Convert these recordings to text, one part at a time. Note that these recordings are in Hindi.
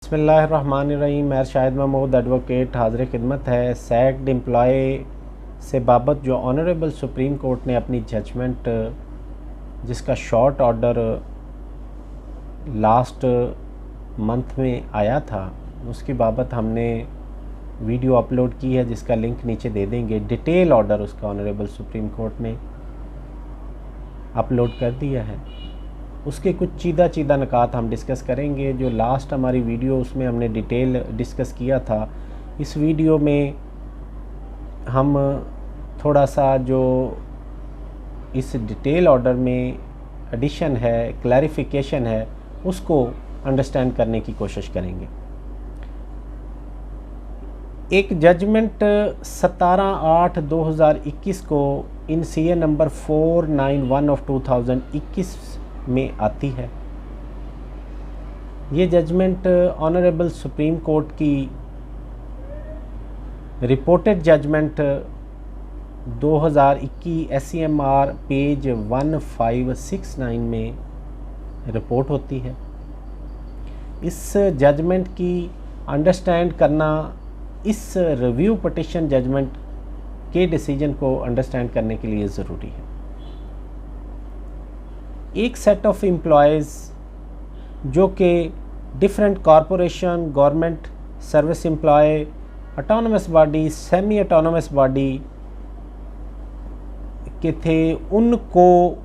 बिस्मिल्लाहिर्रहमानिर्रहीम। मैं शाहिद महमूद एडवोकेट हाज़िर खिदमत है। सैक्ड एम्प्लॉय से बाबत जो ऑनरेबल सुप्रीम कोर्ट ने अपनी जजमेंट जिसका शॉर्ट ऑर्डर लास्ट मंथ में आया था, उसकी बाबत हमने वीडियो अपलोड की है जिसका लिंक नीचे दे देंगे। डिटेल ऑर्डर उसका ऑनरेबल सुप्रीम कोर्ट ने अपलोड कर दिया है। उसके कुछ चीदा निकात हम डिस्कस करेंगे। जो लास्ट हमारी वीडियो उसमें हमने डिटेल डिस्कस किया था, इस वीडियो में हम थोड़ा सा जो इस डिटेल ऑर्डर में एडिशन है, क्लैरिफिकेशन है, उसको अंडरस्टैंड करने की कोशिश करेंगे। एक जजमेंट 17/8/2021 को इन CA नंबर 491 ऑफ 2021 में आती है। ये जजमेंट ऑनरेबल सुप्रीम कोर्ट की रिपोर्टेड जजमेंट 2021 SCMR पेज 1569 में रिपोर्ट होती है। इस जजमेंट की अंडरस्टैंड करना इस रिव्यू पिटिशन जजमेंट के डिसीजन को अंडरस्टैंड करने के लिए ज़रूरी है। एक सेट ऑफ एम्प्लॉयज़ जो कि different corporation, government service employ, autonomous body, semi autonomous body के थे, उनको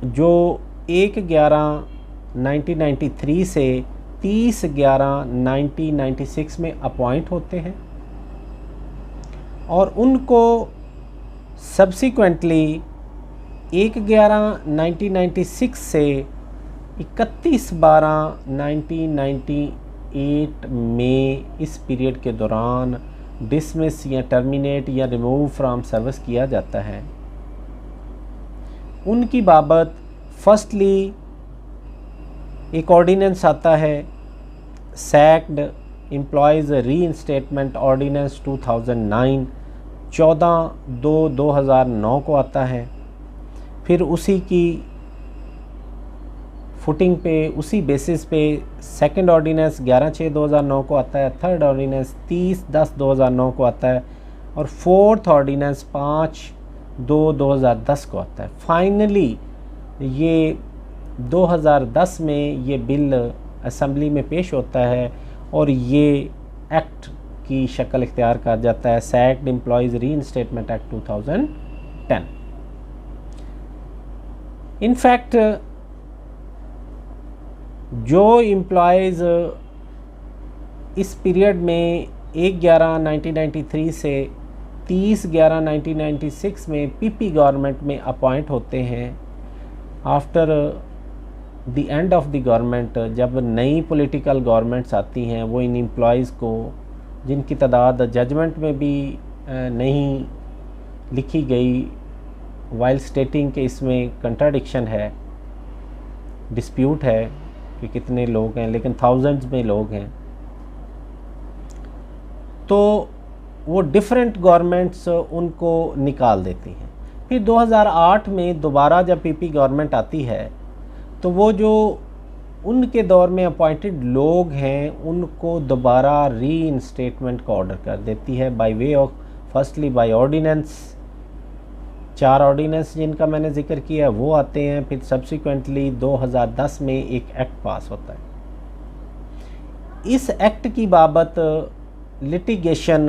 जो 1/11/1993 से 30/11/1996 में अपॉइंट होते हैं और उनको सब्सिक्वेंटली 1/11/1996 से 31/12/1998 में इस पीरियड के दौरान डिसमिस या टर्मिनेट या रिमूव फ्रॉम सर्विस किया जाता है। उनकी बाबत फर्स्टली एक ऑर्डिनेंस आता है, सैक्ड एम्प्लॉयज़ रीइंस्टेटमेंट ऑर्डिनेंस 2009, 14/2/2009 को आता है। फिर उसी की फुटिंग पे, उसी बेसिस पे सेकंड ऑर्डिनेंस 11/6/2009 को आता है, थर्ड ऑर्डिनेंस 30/10/2009 को आता है और फोर्थ ऑर्डिनेंस 5/2/2010 को आता है। फाइनली ये 2010 में ये बिल असेंबली में पेश होता है और ये एक्ट की शक्ल इख्तियार कर जाता है, सैक्ड एम्प्लॉयज़ रीइंस्टेटमेंट एक्ट 2010। इनफैक्ट जो एम्प्लॉयज़ इस पीरियड में 1/11/1993 से 30/11/1996 में PP गवर्नमेंट में अपॉइंट होते हैं, after the end of the government, जब नई पॉलिटिकल गवर्नमेंट्स आती हैं, वो इन एम्प्लॉयज़ को, जिनकी तादाद जजमेंट में भी नहीं लिखी गई, वाइल स्टेटिंग के इसमें कंट्राडिक्शन है, डिस्प्यूट है कि कितने लोग हैं, लेकिन थाउजेंड्स में लोग हैं, तो वो डिफरेंट गवर्नमेंट्स उनको निकाल देती हैं। फिर 2008 में दोबारा जब PP गवर्नमेंट आती है तो वो जो उनके दौर में अपॉइंटेड लोग हैं उनको दोबारा रीइंस्टेटमेंट का ऑर्डर कर देती है by way of firstly by ordinance. 4 ordinance जिनका मैंने जिक्र किया वो आते हैं। फिर सब्सिक्वेंटली 2010 में एक एक्ट पास होता है। इस एक्ट की बाबत लिटिगेशन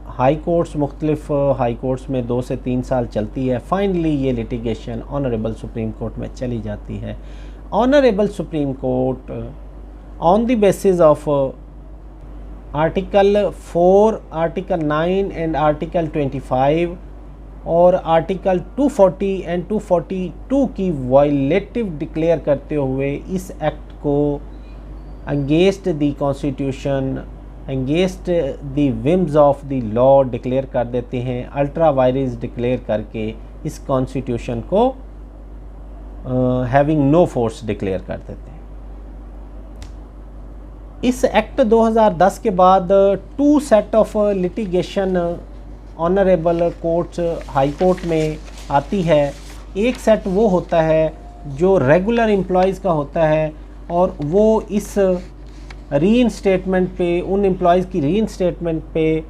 हाई कोर्ट्स, मुख्तलिफ हाई कोर्ट्स में 2 से 3 साल चलती है। फाइनली ये लिटिगेशन ऑनरेबल सुप्रीम कोर्ट में चली जाती है। Honourable Supreme court on the basis of article 4, article 9 and article 25 और आर्टिकल 240 एंड 242 की वायलेटिव डिक्लेयर करते हुए इस एक्ट को against the constitution, against the whims of the law declare कर देते हैं। अल्ट्रा वायरेस डिक्लेयर करके इस कॉन्स्टिट्यूशन को हैविंग नो फोर्स डिक्लेयर कर देते हैं। इस एक्ट 2010 के बाद 2 set of litigation honourable courts high court में आती है। एक सेट वो होता है जो रेगुलर एम्प्लॉयज़ का होता है और वो इस रीइंस्टेटमेंट पे, उन एम्प्लॉयज़ की रीइंस्टेटमेंट पे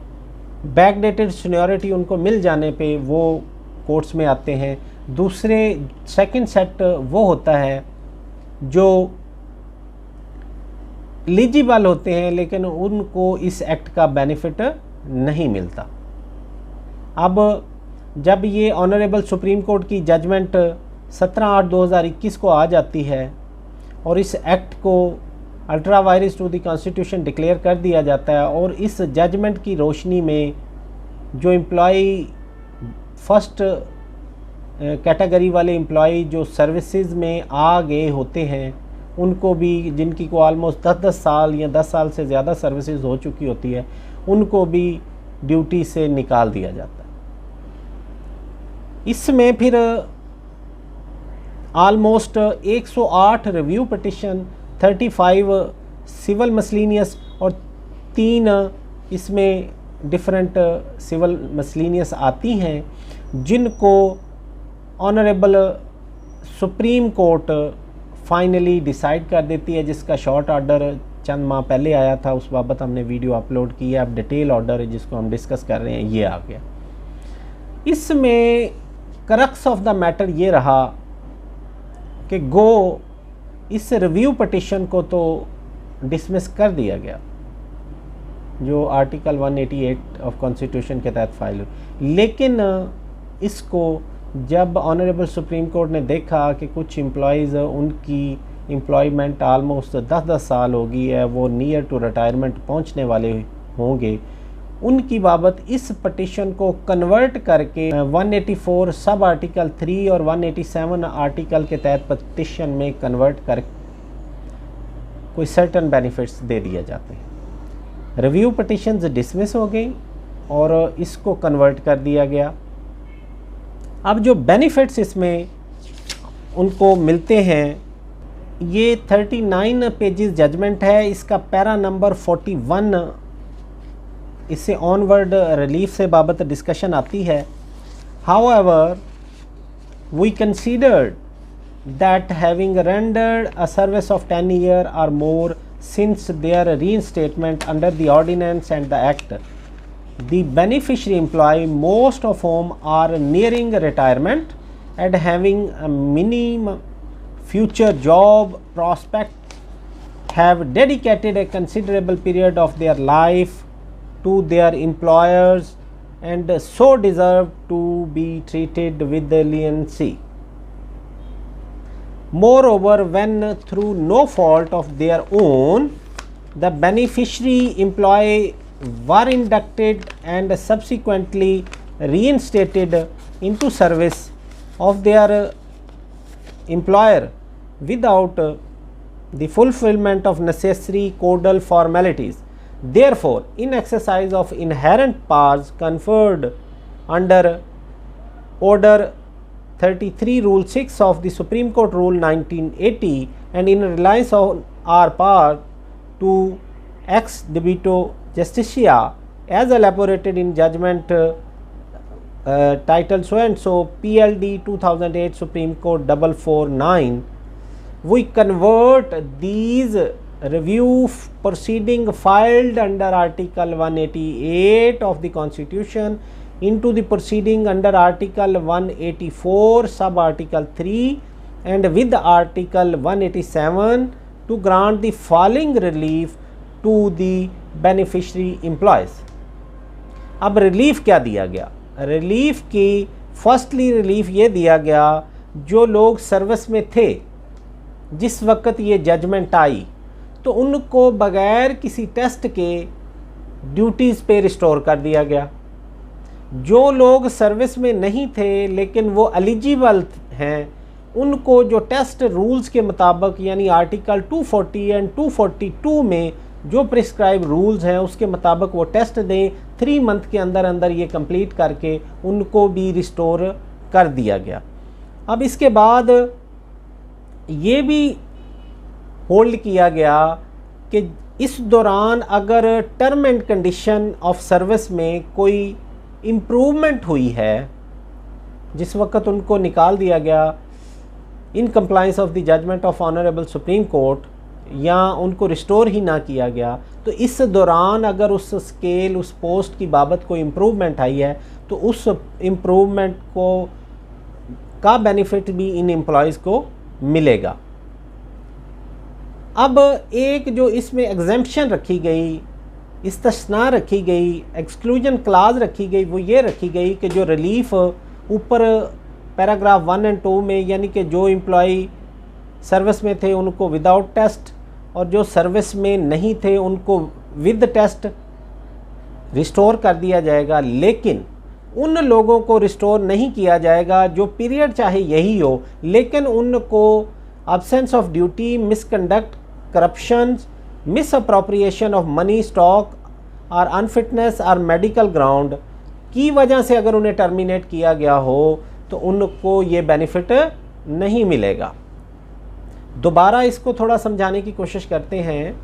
बैकडेटेड सीनियरिटी उनको मिल जाने पे वो कोर्ट्स में आते हैं। दूसरे सेकंड सेट वो होता है जो एलिजिबल होते हैं लेकिन उनको इस एक्ट का बेनिफिट नहीं मिलता। अब जब ये ऑनरेबल सुप्रीम कोर्ट की जजमेंट 17/8/2021 को आ जाती है और इस एक्ट को ultra vires to the constitution declare कर दिया जाता है, और इस जजमेंट की रोशनी में जो एम्प्लॉई फर्स्ट कैटेगरी वाले एम्प्लॉई जो सर्विसेज में आ गए होते हैं, उनको भी, जिनकी को ऑलमोस्ट 10-10 साल या 10 साल से ज़्यादा सर्विसेज हो चुकी होती है, उनको भी ड्यूटी से निकाल दिया जाता है। इसमें फिर ऑलमोस्ट 108 रिव्यू पिटिशन, 35 सिविल मसलिनियस और 3 इसमें डिफरेंट सिविल मसलिनियस आती हैं, जिनको honourable Supreme court finally decide कर देती है, जिसका शॉर्ट ऑर्डर चंद माह पहले आया था, उस बाबत हमने वीडियो अपलोड की है। अब डिटेल ऑर्डर है जिसको हम डिस्कस कर रहे हैं, ये आ गया। इसमें क्रक्स ऑफ द मैटर ये रहा कि गो इस रिव्यू पिटिशन को तो डिसमिस कर दिया गया जो आर्टिकल 188 ऑफ कॉन्स्टिट्यूशन के तहत फाइल हुई, लेकिन इसको जब ऑनरेबल सुप्रीम कोर्ट ने देखा कि कुछ एम्प्लॉयज़, उनकी एम्प्लॉयमेंट आलमोस्ट 10-10 साल हो गई है, वो नियर टू रिटायरमेंट पहुंचने वाले होंगे, उनकी बाबत इस पटिशन को कन्वर्ट करके 184 सब आर्टिकल 3 और 187 आर्टिकल के तहत पटिशन में कन्वर्ट कर कोई सर्टन बेनिफिट्स दे दिए जाते हैं। रिव्यू पटिशन्स डिसमिस हो गई और इसको कन्वर्ट कर दिया गया। अब जो बेनिफिट्स इसमें उनको मिलते हैं, ये 39 पेजेस जजमेंट है, इसका पैरा नंबर 41, इससे ऑनवर्ड रिलीफ से बाबत डिस्कशन आती है। However we considered that having rendered a service of 10 years or more since their reinstatement under the ordinance and the act, the beneficiary employee, most of whom are nearing retirement and having a minimum future job prospect, have dedicated a considerable period of their life to their employers and so deserve to be treated with leniency. Moreover, when through no fault of their own the beneficiary employee were inducted and subsequently reinstated into service of their employer without the fulfillment of necessary codal formalities, therefore in exercise of inherent powers conferred under Order 33 Rule 6 of the Supreme Court Rule 1980 and in reliance on our power to ex debito justitia as elaborated in judgment title so and so PLD 2008 Supreme Court 449, we convert these review proceeding filed under Article 188 of the Constitution into the proceeding under Article 184 sub Article 3 and with Article 187 to grant the following relief to the beneficiary employees. अब रिलीफ क्या दिया गया? रिलीफ की फर्स्टली रिलीफ ये दिया गया, जो लोग सर्विस में थे जिस वक्त ये जजमेंट आई, तो उनको बगैर किसी टेस्ट के ड्यूटीज़ पे रिस्टोर कर दिया गया। जो लोग सर्विस में नहीं थे लेकिन वो एलिजिबल हैं, उनको जो टेस्ट रूल्स के मुताबिक यानी आर्टिकल 240 एंड 242 में जो प्रिस्क्राइब रूल्स हैं उसके मुताबिक वो टेस्ट दें, 3 मंथ के अंदर अंदर ये कंप्लीट करके उनको भी रिस्टोर कर दिया गया। अब इसके बाद ये भी होल्ड किया गया कि इस दौरान अगर term and condition of service में कोई इम्प्रूवमेंट हुई है, जिस वक्त उनको निकाल दिया गया in compliance of the judgment of honourable Supreme Court, या उनको रिस्टोर ही ना किया गया, तो इस दौरान अगर उस स्केल, उस पोस्ट की बाबत कोई इम्प्रूवमेंट आई है तो उस इम्प्रूवमेंट का बेनिफिट भी इन एम्प्लॉयज़ को मिलेगा। अब एक जो इसमें एग्जेम्पशन रखी गई, इस्तिस्ना रखी गई, एक्सक्लूजन क्लाज रखी गई, वो ये रखी गई कि जो रिलीफ ऊपर पैराग्राफ 1 और 2 में, यानी कि जो एम्प्लॉय सर्विस में थे उनको विदाउट टेस्ट और जो सर्विस में नहीं थे उनको विद टेस्ट रिस्टोर कर दिया जाएगा, लेकिन उन लोगों को रिस्टोर नहीं किया जाएगा जो पीरियड चाहे यही हो, लेकिन उनको absence of duty, misconduct, corruption, miss appropriation of money, stock और अनफिटनेस और मेडिकल ग्राउंड की वजह से अगर उन्हें टर्मिनेट किया गया हो तो उनको ये बेनिफिट नहीं मिलेगा। दोबारा इसको थोड़ा समझाने की कोशिश करते हैं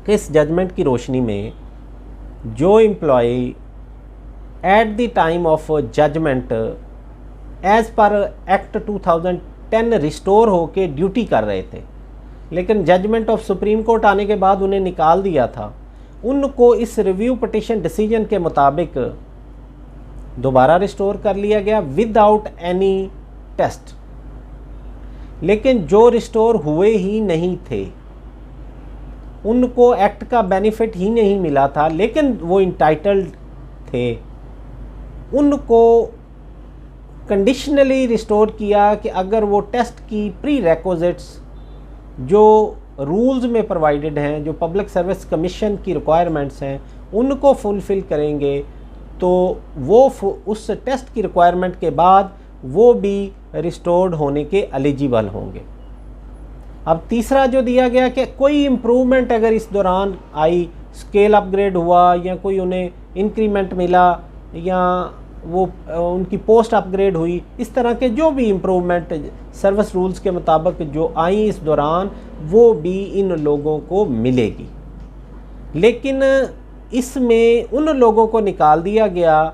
कि इस जजमेंट की रोशनी में जो employ at the time of judgment as per act 2010 restore होके ड्यूटी कर रहे थे, लेकिन जजमेंट ऑफ सुप्रीम कोर्ट आने के बाद उन्हें निकाल दिया था, उनको इस रिव्यू पिटिशन डिसीजन के मुताबिक दोबारा रिस्टोर कर लिया गया विदाउट एनी टेस्ट। लेकिन जो रिस्टोर हुए ही नहीं थे, उनको एक्ट का बेनिफिट ही नहीं मिला था, लेकिन वो इंटाइटल्ड थे, उनको कंडीशनली रिस्टोर किया कि अगर वो टेस्ट की प्री रेक्विजिट्स जो रूल्स में प्रोवाइडेड हैं, जो पब्लिक सर्विस कमीशन की रिक्वायरमेंट्स हैं, उनको फुलफ़िल करेंगे तो वो उस टेस्ट की रिक्वायरमेंट के बाद वो भी रिस्टोर्ड होने के एलिजिबल होंगे। अब तीसरा जो दिया गया कि कोई इम्प्रूवमेंट अगर इस दौरान आई, स्केल अपग्रेड हुआ या कोई उन्हें इंक्रीमेंट मिला या वो उनकी पोस्ट अपग्रेड हुई, इस तरह के जो भी इम्प्रूवमेंट सर्विस रूल्स के मुताबिक जो आई इस दौरान, वो भी इन लोगों को मिलेगी। लेकिन इसमें उन लोगों को निकाल दिया गया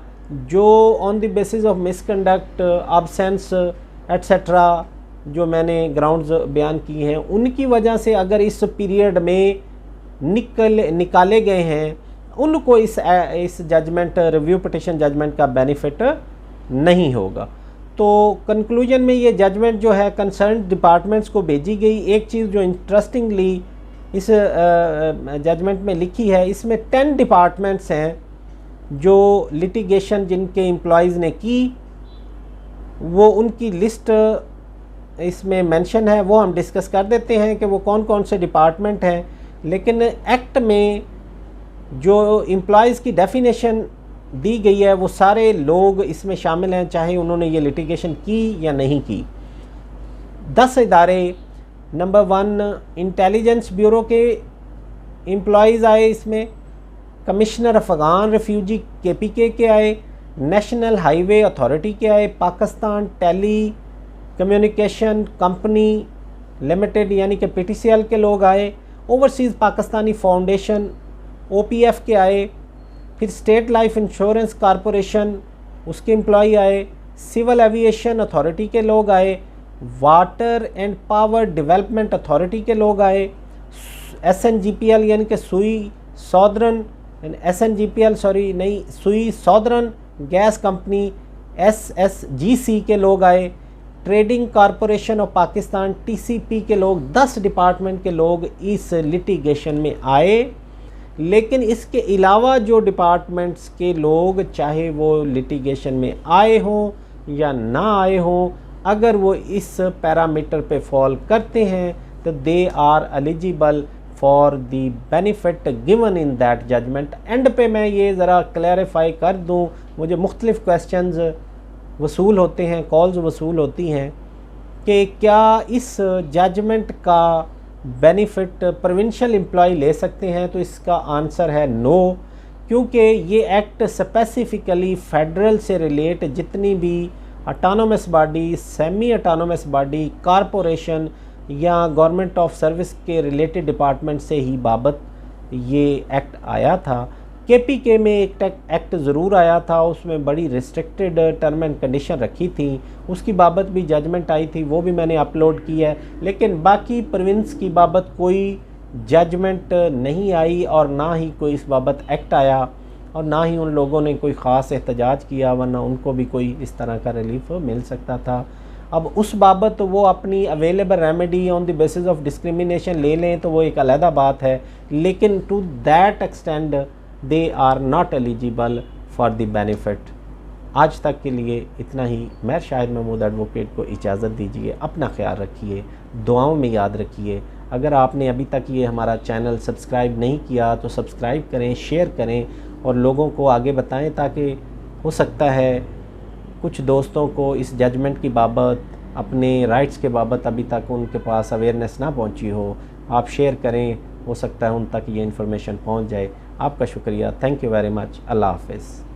जो on the basis of misconduct, absence etcetera, जो मैंने ग्राउंड्स बयान की हैं, उनकी वजह से अगर इस पीरियड में निकाले गए हैं, उनको इस जजमेंट, रिव्यू पिटिशन जजमेंट का बेनिफिट नहीं होगा। तो कंक्लूजन में ये जजमेंट जो है कंसर्न डिपार्टमेंट्स को भेजी गई। एक चीज़ जो इंटरेस्टिंगली इस जजमेंट में लिखी है, इसमें 10 डिपार्टमेंट्स हैं जो लिटिगेशन जिनके एम्प्लॉयज़ ने की, वो उनकी लिस्ट इसमें मेंशन है, वो हम डिस्कस कर देते हैं कि वो कौन कौन से डिपार्टमेंट हैं। लेकिन एक्ट में जो एम्प्लॉयज़ की डेफिनेशन दी गई है वो सारे लोग इसमें शामिल हैं, चाहे उन्होंने ये लिटिगेशन की या नहीं की। 10 इदारे, नंबर 1 इंटेलिजेंस ब्यूरो के एम्प्लॉयज़ आए इसमें, कमिश्नर अफ़गान रेफ्यूजी KPK के आए, नेशनल हाईवे अथॉरिटी के आए, Pakistan telecommunication company limited यानी कि PTCL के लोग आए, ओवरसीज़ पाकिस्तानी फाउंडेशन OPF के आए, फिर स्टेट लाइफ इंश्योरेंस कॉरपोरेशन उसके एम्प्लॉय आए, सिविल एविएशन अथॉरिटी के लोग आए, water and power development authority के लोग आए, SNGPL यानी कि सुई सॉदर्न गैस कंपनी SSGC के लोग आए, trading corporation of Pakistan TCP के लोग, 10 डिपार्टमेंट के लोग इस लिटिगेशन में आए। लेकिन इसके अलावा जो डिपार्टमेंट्स के लोग, चाहे वो लिटिगेशन में आए हों या ना आए हों, अगर वो इस पैरामीटर पे फॉल करते हैं तो they are eligible for the benefit given in that judgment. And पे मैं ये ज़रा क्लैरिफाई कर दूं, मुझे मुख्तलिफ़ क्वेश्चंस वसूल होते हैं, कॉल्स वसूल होती हैं कि क्या इस जजमेंट का बेनिफिट प्रोविंशियल एम्प्लॉय ले सकते हैं, तो इसका आंसर है नो, क्योंकि ये एक्ट स्पेसिफ़िकली फेडरल से रिलेट जितनी भी autonomous body, semi autonomous body, corporation या गवर्नमेंट ऑफ सर्विस के रिलेटेड डिपार्टमेंट से ही बाबत ये एक्ट आया था। KPK में एक एक्ट ज़रूर आया था, उसमें बड़ी रिस्ट्रिक्टेड टर्म एंड कंडीशन रखी थी, उसकी बाबत भी जजमेंट आई थी, वो भी मैंने अपलोड की है। लेकिन बाकी प्रोविंस की बाबत कोई जजमेंट नहीं आई और ना ही कोई इस बाबत एक्ट आया और ना ही उन लोगों ने कोई ख़ास एहतजाज किया, वरना उनको भी कोई इस तरह का रिलीफ मिल सकता था। अब उस बाबत वो अपनी available remedy on the basis of discrimination ले लें तो वो एक अलहदा बात है, लेकिन to that extent they are not eligible for the benefit. आज तक के लिए इतना ही। मैं शाहिद महमूद एडवोकेट को इजाज़त दीजिए। अपना ख्याल रखिए, दुआओं में याद रखिए। अगर आपने अभी तक ये हमारा चैनल सब्सक्राइब नहीं किया तो सब्सक्राइब करें, शेयर करें और लोगों को आगे बताएं, ताकि हो सकता है कुछ दोस्तों को इस जजमेंट की बाबत, अपने राइट्स के बाबत अभी तक उनके पास अवेयरनेस ना पहुंची हो। आप शेयर करें, हो सकता है उन तक ये इन्फॉर्मेशन पहुंच जाए। आपका शुक्रिया। Thank you very much. अल्लाह हाफ़िज़।